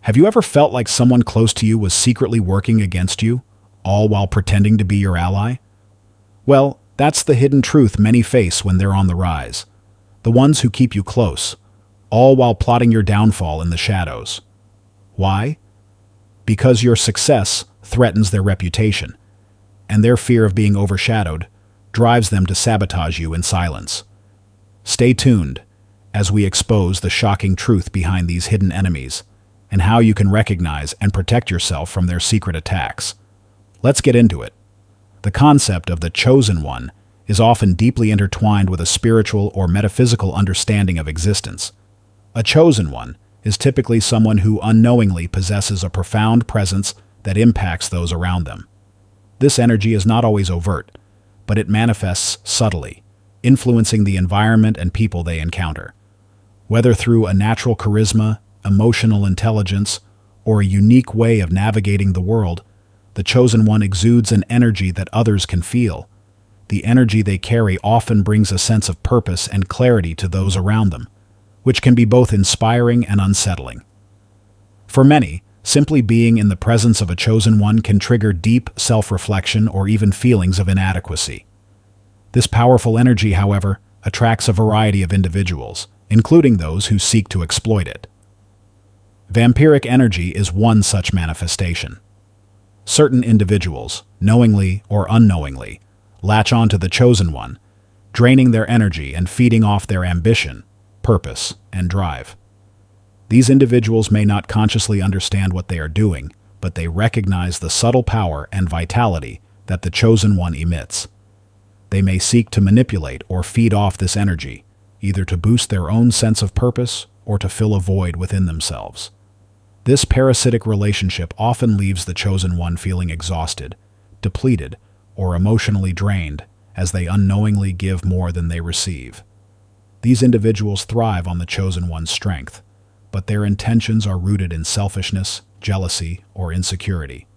Have you ever felt like someone close to you was secretly working against you, all while pretending to be your ally? Well, that's the hidden truth many face when they're on the rise. The ones who keep you close, all while plotting your downfall in the shadows. Why? Because your success threatens their reputation, and their fear of being overshadowed drives them to sabotage you in silence. Stay tuned as we expose the shocking truth behind these hidden enemies and how you can recognize and protect yourself from their secret attacks. Let's get into it. The concept of the chosen one is often deeply intertwined with a spiritual or metaphysical understanding of existence. A chosen one is typically someone who unknowingly possesses a profound presence that impacts those around them. This energy is not always overt, but it manifests subtly, influencing the environment and people they encounter. Whether through a natural charisma, emotional intelligence, or a unique way of navigating the world, the chosen one exudes an energy that others can feel. The energy they carry often brings a sense of purpose and clarity to those around them, which can be both inspiring and unsettling. For many, simply being in the presence of a chosen one can trigger deep self-reflection or even feelings of inadequacy. This powerful energy, however, attracts a variety of individuals, including those who seek to exploit it. Vampiric energy is one such manifestation. Certain individuals, knowingly or unknowingly, latch on to the chosen one, draining their energy and feeding off their ambition, purpose, and drive. These individuals may not consciously understand what they are doing, but they recognize the subtle power and vitality that the chosen one emits. They may seek to manipulate or feed off this energy, either to boost their own sense of purpose or to fill a void within themselves. This parasitic relationship often leaves the chosen one feeling exhausted, depleted, or emotionally drained as they unknowingly give more than they receive. These individuals thrive on the chosen one's strength, but their intentions are rooted in selfishness, jealousy, or insecurity.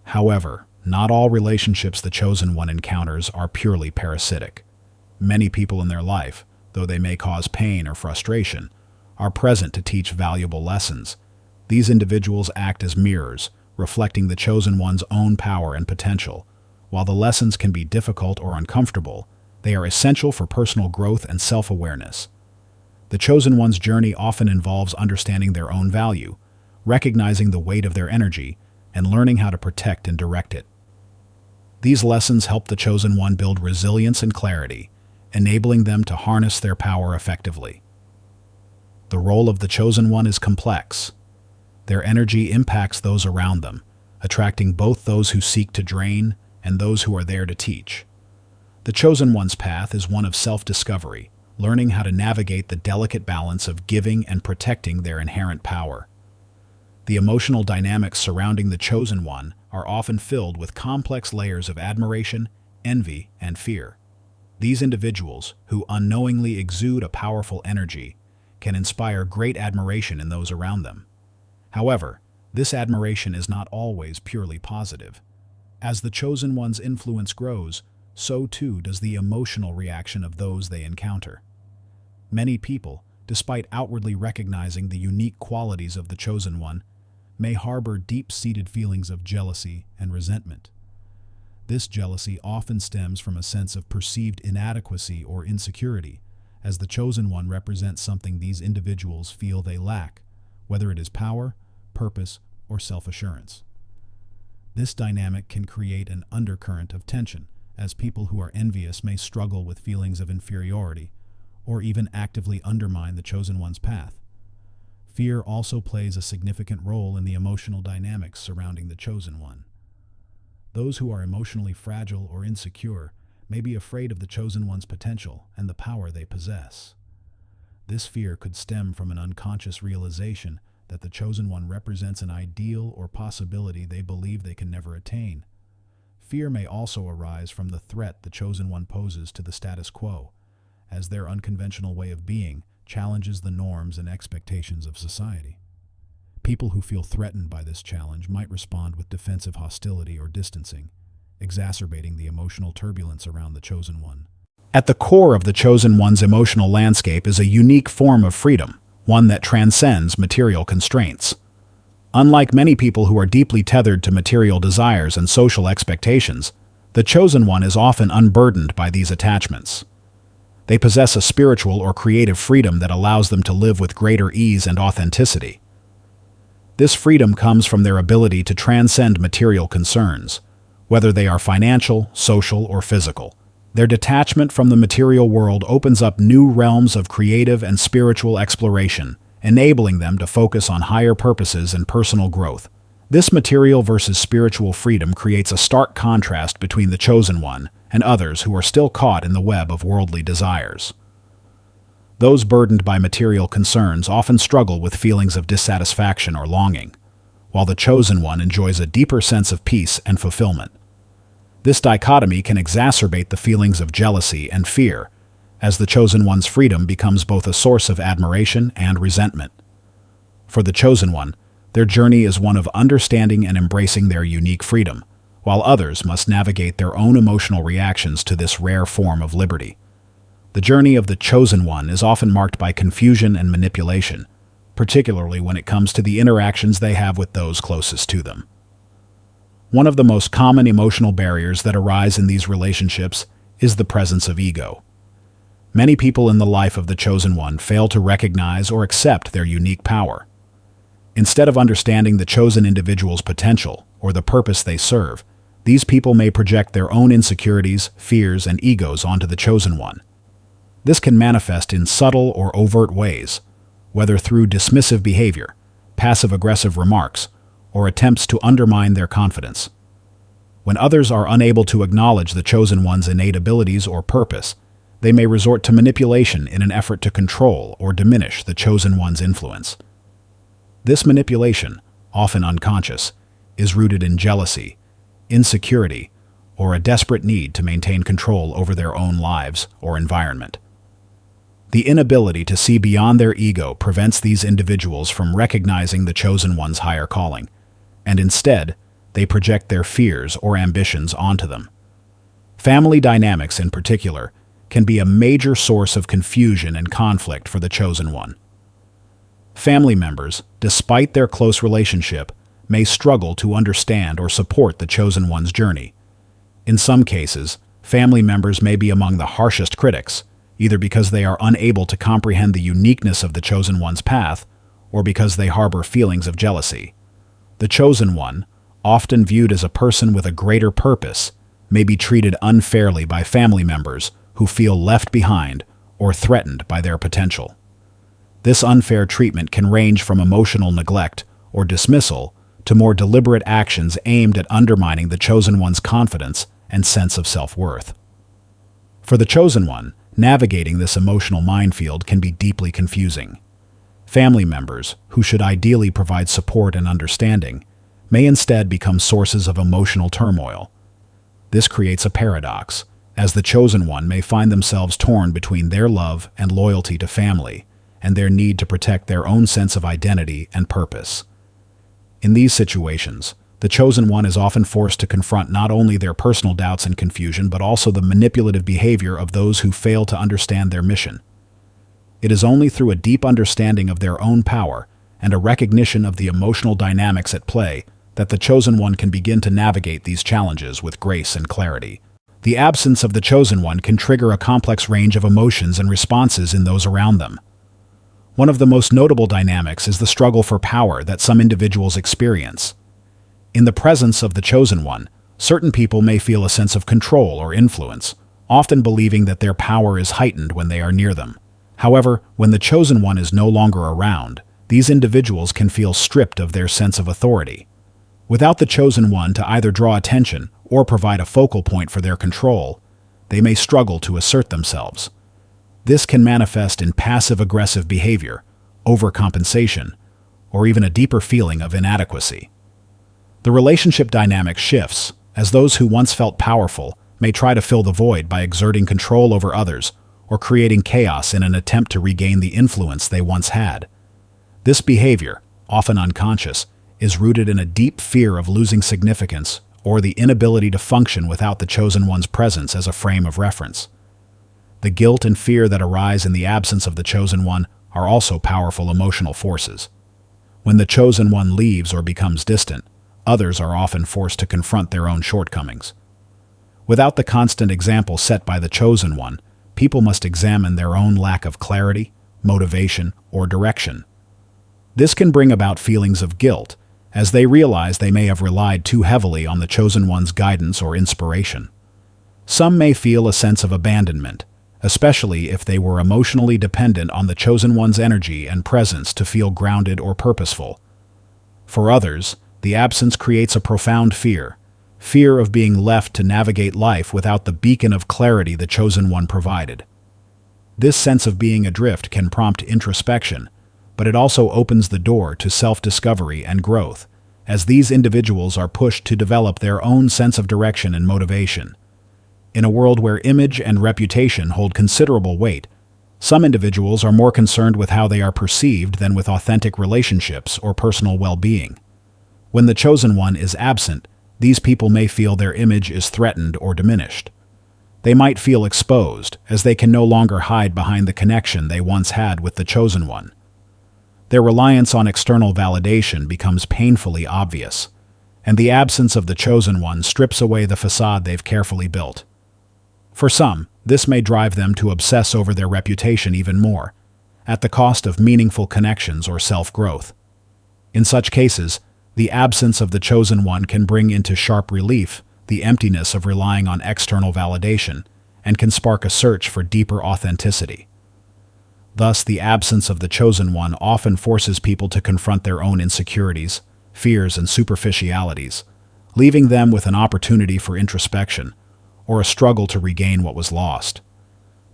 However, not all relationships the chosen one encounters are purely parasitic. Many people in their life, though they may cause pain or frustration, are present to teach valuable lessons. These individuals act as mirrors, reflecting the chosen one's own power and potential. While the lessons can be difficult or uncomfortable, they are essential for personal growth and self-awareness. The chosen one's journey often involves understanding their own value, recognizing the weight of their energy, and learning how to protect and direct it. These lessons help the chosen one build resilience and clarity, enabling them to harness their power effectively. The role of the chosen one is complex. Their energy impacts those around them, attracting both those who seek to drain and those who are there to teach. The chosen one's path is one of self-discovery, learning how to navigate the delicate balance of giving and protecting their inherent power. The emotional dynamics surrounding the chosen one are often filled with complex layers of admiration, envy, and fear. These individuals, who unknowingly exude a powerful energy, can inspire great admiration in those around them. However, this admiration is not always purely positive. As the chosen one's influence grows, so too does the emotional reaction of those they encounter. Many people, despite outwardly recognizing the unique qualities of the chosen one, may harbor deep-seated feelings of jealousy and resentment. This jealousy often stems from a sense of perceived inadequacy or insecurity, as the chosen one represents something these individuals feel they lack, whether it is power, purpose, or self-assurance. This dynamic can create an undercurrent of tension, as people who are envious may struggle with feelings of inferiority, or even actively undermine the chosen one's path. Fear also plays a significant role in the emotional dynamics surrounding the chosen one. Those who are emotionally fragile or insecure may be afraid of the chosen one's potential and the power they possess. This fear could stem from an unconscious realization that the chosen one represents an ideal or possibility they believe they can never attain. Fear may also arise from the threat the chosen one poses to the status quo, as their unconventional way of being challenges the norms and expectations of society. People who feel threatened by this challenge might respond with defensive hostility or distancing, exacerbating the emotional turbulence around the chosen one. At the core of the chosen one's emotional landscape is a unique form of freedom, one that transcends material constraints. Unlike many people who are deeply tethered to material desires and social expectations, the chosen one is often unburdened by these attachments. They possess a spiritual or creative freedom that allows them to live with greater ease and authenticity. This freedom comes from their ability to transcend material concerns, whether they are financial, social, or physical. Their detachment from the material world opens up new realms of creative and spiritual exploration, enabling them to focus on higher purposes and personal growth. This material versus spiritual freedom creates a stark contrast between the chosen one and others who are still caught in the web of worldly desires. Those burdened by material concerns often struggle with feelings of dissatisfaction or longing, while the chosen one enjoys a deeper sense of peace and fulfillment. This dichotomy can exacerbate the feelings of jealousy and fear, as the chosen one's freedom becomes both a source of admiration and resentment. For the chosen one, their journey is one of understanding and embracing their unique freedom, while others must navigate their own emotional reactions to this rare form of liberty. The journey of the chosen one is often marked by confusion and manipulation, particularly when it comes to the interactions they have with those closest to them. One of the most common emotional barriers that arise in these relationships is the presence of ego. Many people in the life of the chosen one fail to recognize or accept their unique power. Instead of understanding the chosen individual's potential or the purpose they serve, these people may project their own insecurities, fears, and egos onto the chosen one. This can manifest in subtle or overt ways, whether through dismissive behavior, passive-aggressive remarks, or attempts to undermine their confidence. When others are unable to acknowledge the chosen one's innate abilities or purpose, they may resort to manipulation in an effort to control or diminish the chosen one's influence. This manipulation, often unconscious, is rooted in jealousy, insecurity, or a desperate need to maintain control over their own lives or environment. The inability to see beyond their ego prevents these individuals from recognizing the chosen one's higher calling, and instead, they project their fears or ambitions onto them. Family dynamics, in particular, can be a major source of confusion and conflict for the chosen one. Family members, despite their close relationship, may struggle to understand or support the chosen one's journey. In some cases, family members may be among the harshest critics, either because they are unable to comprehend the uniqueness of the chosen one's path, or because they harbor feelings of jealousy. The chosen one, often viewed as a person with a greater purpose, may be treated unfairly by family members who feel left behind or threatened by their potential. This unfair treatment can range from emotional neglect or dismissal to more deliberate actions aimed at undermining the chosen one's confidence and sense of self-worth. For the chosen one, navigating this emotional minefield can be deeply confusing. Family members, who should ideally provide support and understanding, may instead become sources of emotional turmoil. This creates a paradox, as the chosen one may find themselves torn between their love and loyalty to family and their need to protect their own sense of identity and purpose. In these situations, the chosen one is often forced to confront not only their personal doubts and confusion, but also the manipulative behavior of those who fail to understand their mission. It is only through a deep understanding of their own power and a recognition of the emotional dynamics at play that the chosen one can begin to navigate these challenges with grace and clarity. The absence of the chosen one can trigger a complex range of emotions and responses in those around them. One of the most notable dynamics is the struggle for power that some individuals experience. In the presence of the chosen one, certain people may feel a sense of control or influence, often believing that their power is heightened when they are near them. However, when the chosen one is no longer around, these individuals can feel stripped of their sense of authority. Without the chosen one to either draw attention or provide a focal point for their control, they may struggle to assert themselves. This can manifest in passive-aggressive behavior, overcompensation, or even a deeper feeling of inadequacy. The relationship dynamic shifts, as those who once felt powerful may try to fill the void by exerting control over others or creating chaos in an attempt to regain the influence they once had. This behavior, often unconscious, is rooted in a deep fear of losing significance or the inability to function without the chosen one's presence as a frame of reference. The guilt and fear that arise in the absence of the chosen one are also powerful emotional forces. When the chosen one leaves or becomes distant, others are often forced to confront their own shortcomings. Without the constant example set by the chosen one, people must examine their own lack of clarity, motivation, or direction. This can bring about feelings of guilt, as they realize they may have relied too heavily on the chosen one's guidance or inspiration. Some may feel a sense of abandonment, especially if they were emotionally dependent on the chosen one's energy and presence to feel grounded or purposeful. For others, the absence creates a profound fear of being left to navigate life without the beacon of clarity the chosen one provided. This sense of being adrift can prompt introspection, but it also opens the door to self-discovery and growth, as these individuals are pushed to develop their own sense of direction and motivation. In a world where image and reputation hold considerable weight, some individuals are more concerned with how they are perceived than with authentic relationships or personal well-being. When the chosen one is absent, these people may feel their image is threatened or diminished. They might feel exposed, as they can no longer hide behind the connection they once had with the chosen one. Their reliance on external validation becomes painfully obvious, and the absence of the chosen one strips away the facade they've carefully built. For some, this may drive them to obsess over their reputation even more, at the cost of meaningful connections or self-growth. In such cases, the absence of the chosen one can bring into sharp relief the emptiness of relying on external validation and can spark a search for deeper authenticity. Thus, the absence of the chosen one often forces people to confront their own insecurities, fears, and superficialities, leaving them with an opportunity for introspection or a struggle to regain what was lost.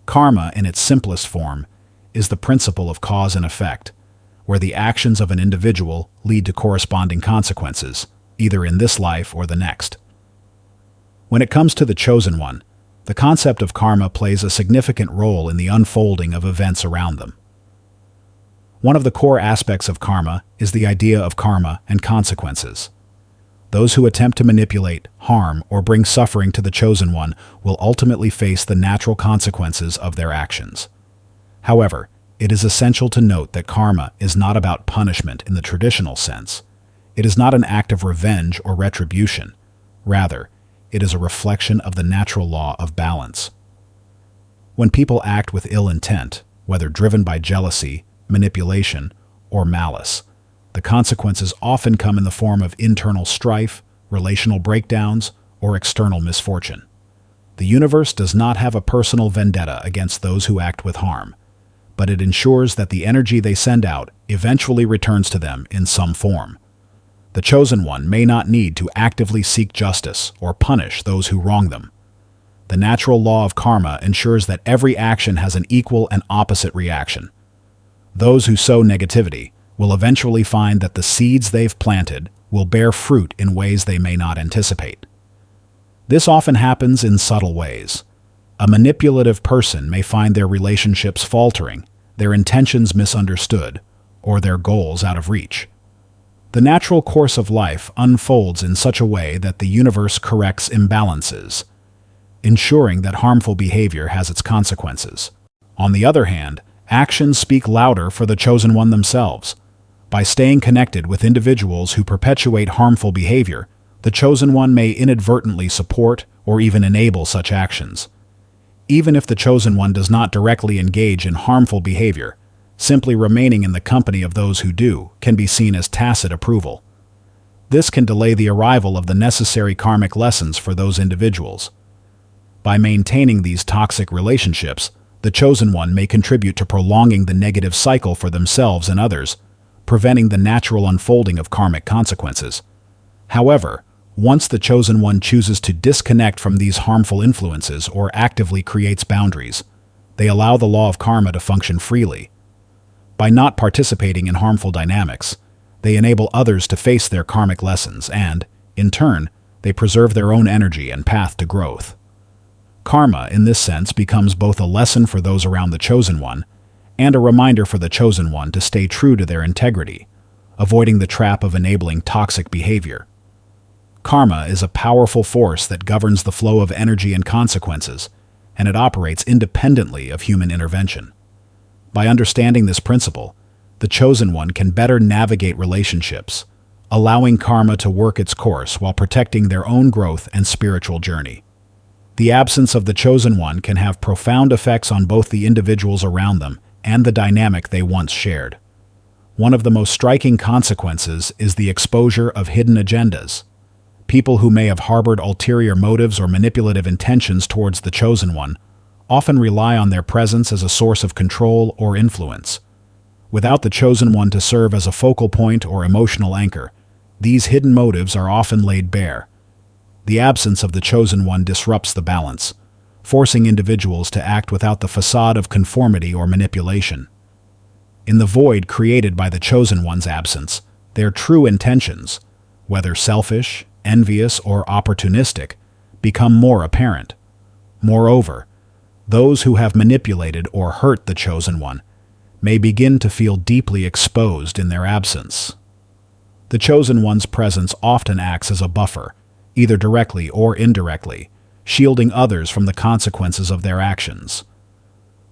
Karma, in its simplest form, is the principle of cause and effect, where the actions of an individual lead to corresponding consequences, either in this life or the next. When it comes to the chosen one, the concept of karma plays a significant role in the unfolding of events around them. One of the core aspects of karma is the idea of karma and consequences. Those who attempt to manipulate, harm, or bring suffering to the chosen one will ultimately face the natural consequences of their actions. However, it is essential to note that karma is not about punishment in the traditional sense. It is not an act of revenge or retribution. Rather, it is a reflection of the natural law of balance. When people act with ill intent, whether driven by jealousy, manipulation, or malice, the consequences often come in the form of internal strife, relational breakdowns, or external misfortune. The universe does not have a personal vendetta against those who act with harm, but it ensures that the energy they send out eventually returns to them in some form. The chosen one may not need to actively seek justice or punish those who wrong them. The natural law of karma ensures that every action has an equal and opposite reaction. Those who sow negativity will eventually find that the seeds they've planted will bear fruit in ways they may not anticipate. This often happens in subtle ways. A manipulative person may find their relationships faltering, their intentions misunderstood, or their goals out of reach. The natural course of life unfolds in such a way that the universe corrects imbalances, ensuring that harmful behavior has its consequences. On the other hand, actions speak louder for the chosen one themselves. By staying connected with individuals who perpetuate harmful behavior, the chosen one may inadvertently support or even enable such actions. Even if the chosen one does not directly engage in harmful behavior, simply remaining in the company of those who do can be seen as tacit approval. This can delay the arrival of the necessary karmic lessons for those individuals. By maintaining these toxic relationships, the chosen one may contribute to prolonging the negative cycle for themselves and others, preventing the natural unfolding of karmic consequences. However, once the chosen one chooses to disconnect from these harmful influences or actively creates boundaries, they allow the law of karma to function freely. By not participating in harmful dynamics, they enable others to face their karmic lessons and, in turn, they preserve their own energy and path to growth. Karma, in this sense, becomes both a lesson for those around the chosen one and a reminder for the chosen one to stay true to their integrity, avoiding the trap of enabling toxic behavior. Karma is a powerful force that governs the flow of energy and consequences, and it operates independently of human intervention. By understanding this principle, the Chosen One can better navigate relationships, allowing karma to work its course while protecting their own growth and spiritual journey. The absence of the Chosen One can have profound effects on both the individuals around them and the dynamic they once shared. One of the most striking consequences is the exposure of hidden agendas. People who may have harbored ulterior motives or manipulative intentions towards the Chosen One often rely on their presence as a source of control or influence. Without the Chosen One to serve as a focal point or emotional anchor, these hidden motives are often laid bare. The absence of the Chosen One disrupts the balance, forcing individuals to act without the facade of conformity or manipulation. In the void created by the Chosen One's absence, their true intentions, whether selfish, envious, or opportunistic, become more apparent. Moreover, those who have manipulated or hurt the Chosen One may begin to feel deeply exposed in their absence. The Chosen One's presence often acts as a buffer, either directly or indirectly, shielding others from the consequences of their actions.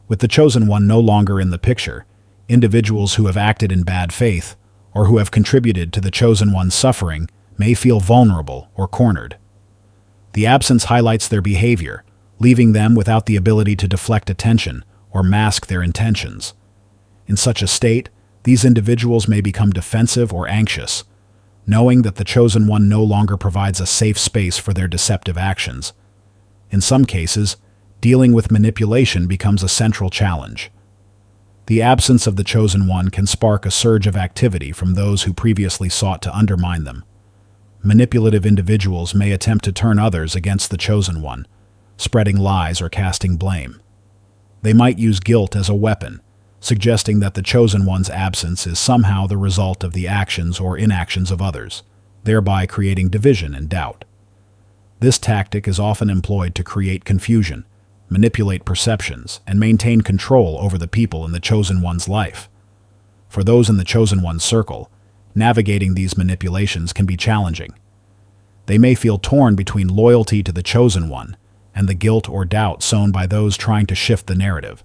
With the Chosen One no longer in the picture, individuals who have acted in bad faith or who have contributed to the Chosen One's suffering may feel vulnerable or cornered. The absence highlights their behavior, leaving them without the ability to deflect attention or mask their intentions. In such a state, these individuals may become defensive or anxious, knowing that the Chosen One no longer provides a safe space for their deceptive actions. In some cases, dealing with manipulation becomes a central challenge. The absence of the Chosen One can spark a surge of activity from those who previously sought to undermine them. Manipulative individuals may attempt to turn others against the Chosen One, spreading lies or casting blame. They might use guilt as a weapon, suggesting that the Chosen One's absence is somehow the result of the actions or inactions of others, thereby creating division and doubt. This tactic is often employed to create confusion, manipulate perceptions, and maintain control over the people in the Chosen One's life. For those in the Chosen One's circle, navigating these manipulations can be challenging. They may feel torn between loyalty to the Chosen One and the guilt or doubt sown by those trying to shift the narrative.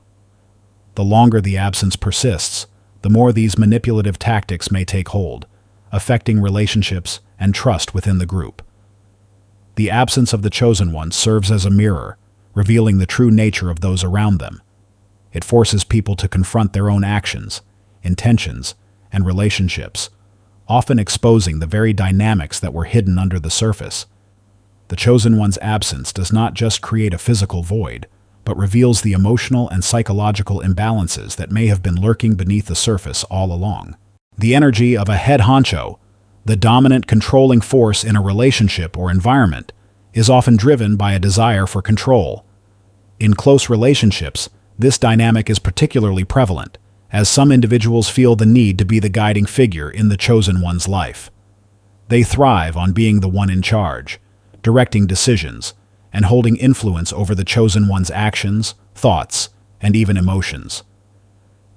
The longer the absence persists, the more these manipulative tactics may take hold, affecting relationships and trust within the group. The absence of the Chosen One serves as a mirror, revealing the true nature of those around them. It forces people to confront their own actions, intentions, and relationships, often exposing the very dynamics that were hidden under the surface. The Chosen One's absence does not just create a physical void, but reveals the emotional and psychological imbalances that may have been lurking beneath the surface all along. The energy of a head honcho, the dominant controlling force in a relationship or environment, is often driven by a desire for control. In close relationships, this dynamic is particularly prevalent, as some individuals feel the need to be the guiding figure in the Chosen One's life. They thrive on being the one in charge, directing decisions, and holding influence over the Chosen One's actions, thoughts, and even emotions.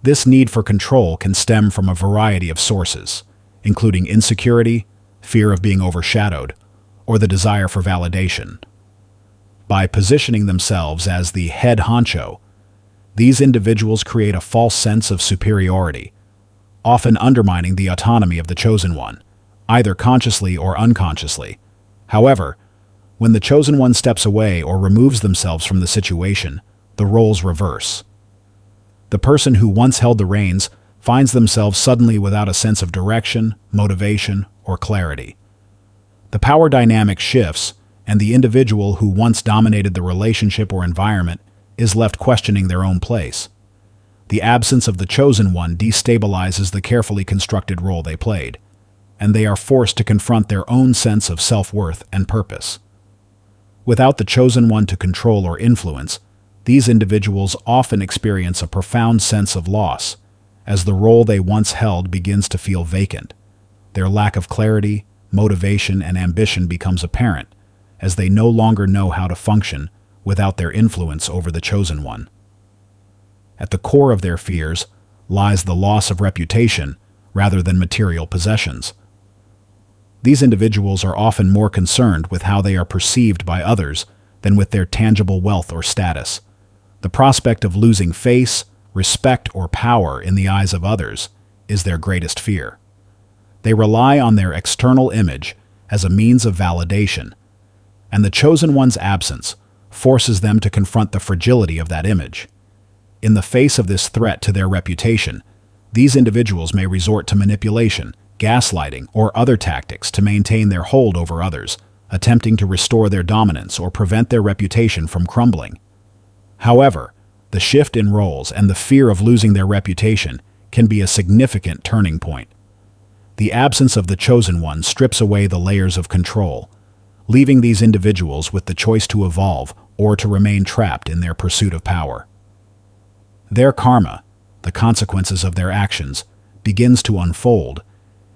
This need for control can stem from a variety of sources, including insecurity, fear of being overshadowed, or the desire for validation. By positioning themselves as the head honcho, these individuals create a false sense of superiority, often undermining the autonomy of the Chosen One, either consciously or unconsciously. However, when the Chosen One steps away or removes themselves from the situation, the roles reverse. The person who once held the reins finds themselves suddenly without a sense of direction, motivation, or clarity. The power dynamic shifts, and the individual who once dominated the relationship or environment is left questioning their own place. The absence of the Chosen One destabilizes the carefully constructed role they played, and they are forced to confront their own sense of self-worth and purpose. Without the Chosen One to control or influence, these individuals often experience a profound sense of loss, as the role they once held begins to feel vacant. Their lack of clarity, motivation, and ambition becomes apparent, as they no longer know how to function without their influence over the Chosen One. At the core of their fears lies the loss of reputation rather than material possessions. These individuals are often more concerned with how they are perceived by others than with their tangible wealth or status. The prospect of losing face, respect, or power in the eyes of others is their greatest fear. They rely on their external image as a means of validation, and the chosen one's absence forces them to confront the fragility of that image. In the face of this threat to their reputation, these individuals may resort to manipulation, gaslighting, or other tactics to maintain their hold over others, attempting to restore their dominance or prevent their reputation from crumbling. However, the shift in roles and the fear of losing their reputation can be a significant turning point. The absence of the chosen one strips away the layers of control, leaving these individuals with the choice to evolve or to remain trapped in their pursuit of power. Their karma, the consequences of their actions, begins to unfold,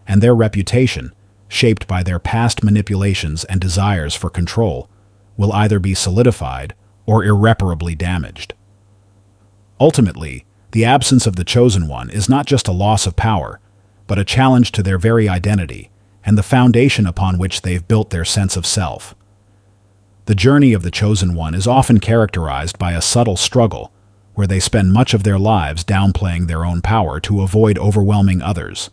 and their reputation, shaped by their past manipulations and desires for control, will either be solidified or irreparably damaged. Ultimately, the absence of the chosen one is not just a loss of power, but a challenge to their very identity and the foundation upon which they've built their sense of self. The journey of the chosen one is often characterized by a subtle struggle, where they spend much of their lives downplaying their own power to avoid overwhelming others.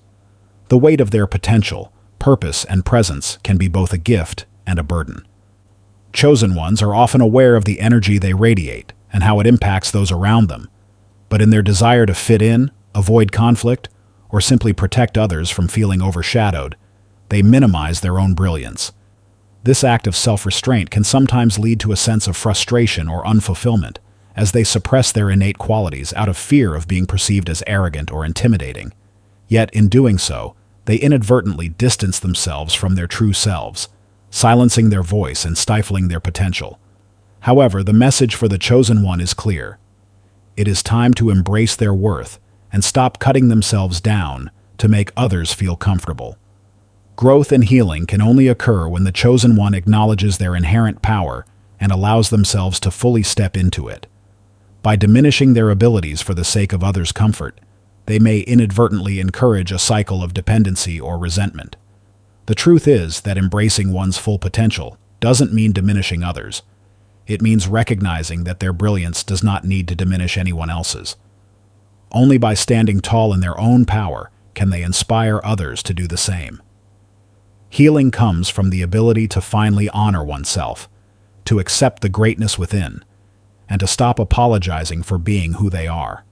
The weight of their potential, purpose, and presence can be both a gift and a burden. Chosen ones are often aware of the energy they radiate and how it impacts those around them, but in their desire to fit in, avoid conflict, or simply protect others from feeling overshadowed, they minimize their own brilliance. This act of self-restraint can sometimes lead to a sense of frustration or unfulfillment, as they suppress their innate qualities out of fear of being perceived as arrogant or intimidating. Yet, in doing so, they inadvertently distance themselves from their true selves, silencing their voice and stifling their potential. However, the message for the chosen one is clear. It is time to embrace their worth and stop cutting themselves down to make others feel comfortable. Growth and healing can only occur when the chosen one acknowledges their inherent power and allows themselves to fully step into it. By diminishing their abilities for the sake of others' comfort, they may inadvertently encourage a cycle of dependency or resentment. The truth is that embracing one's full potential doesn't mean diminishing others. It means recognizing that their brilliance does not need to diminish anyone else's. Only by standing tall in their own power can they inspire others to do the same. Healing comes from the ability to finally honor oneself, to accept the greatness within, and to stop apologizing for being who they are.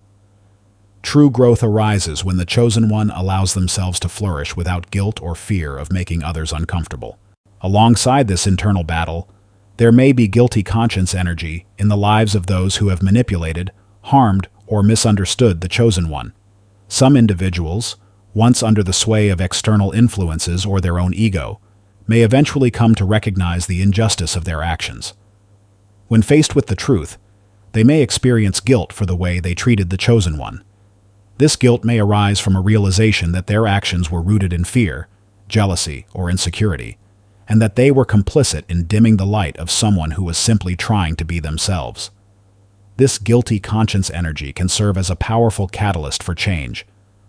True growth arises when the chosen one allows themselves to flourish without guilt or fear of making others uncomfortable. Alongside this internal battle, there may be guilty conscience energy in the lives of those who have manipulated, harmed, or misunderstood the chosen one. Some individuals, once under the sway of external influences or their own ego, may eventually come to recognize the injustice of their actions. When faced with the truth, they may experience guilt for the way they treated the chosen one. This guilt may arise from a realization that their actions were rooted in fear, jealousy, or insecurity, and that they were complicit in dimming the light of someone who was simply trying to be themselves. This guilty conscience energy can serve as a powerful catalyst for change,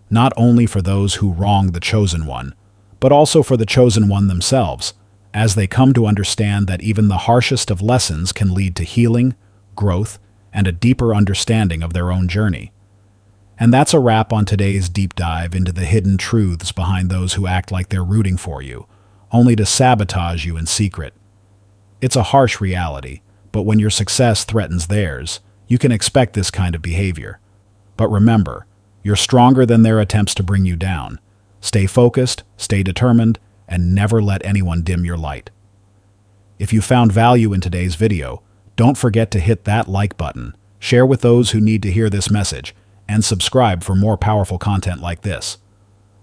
not only for those who wronged the chosen one, but also for the chosen one themselves, as they come to understand that even the harshest of lessons can lead to healing, growth, and a deeper understanding of their own journey. And that's a wrap on today's deep dive into the hidden truths behind those who act like they're rooting for you, only to sabotage you in secret. It's a harsh reality, but when your success threatens theirs, you can expect this kind of behavior. But remember, you're stronger than their attempts to bring you down. Stay focused, stay determined, and never let anyone dim your light. If you found value in today's video, don't forget to hit that like button, share with those who need to hear this message, and subscribe for more powerful content like this.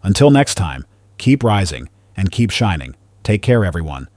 Until next time, keep rising and keep shining. Take care, everyone.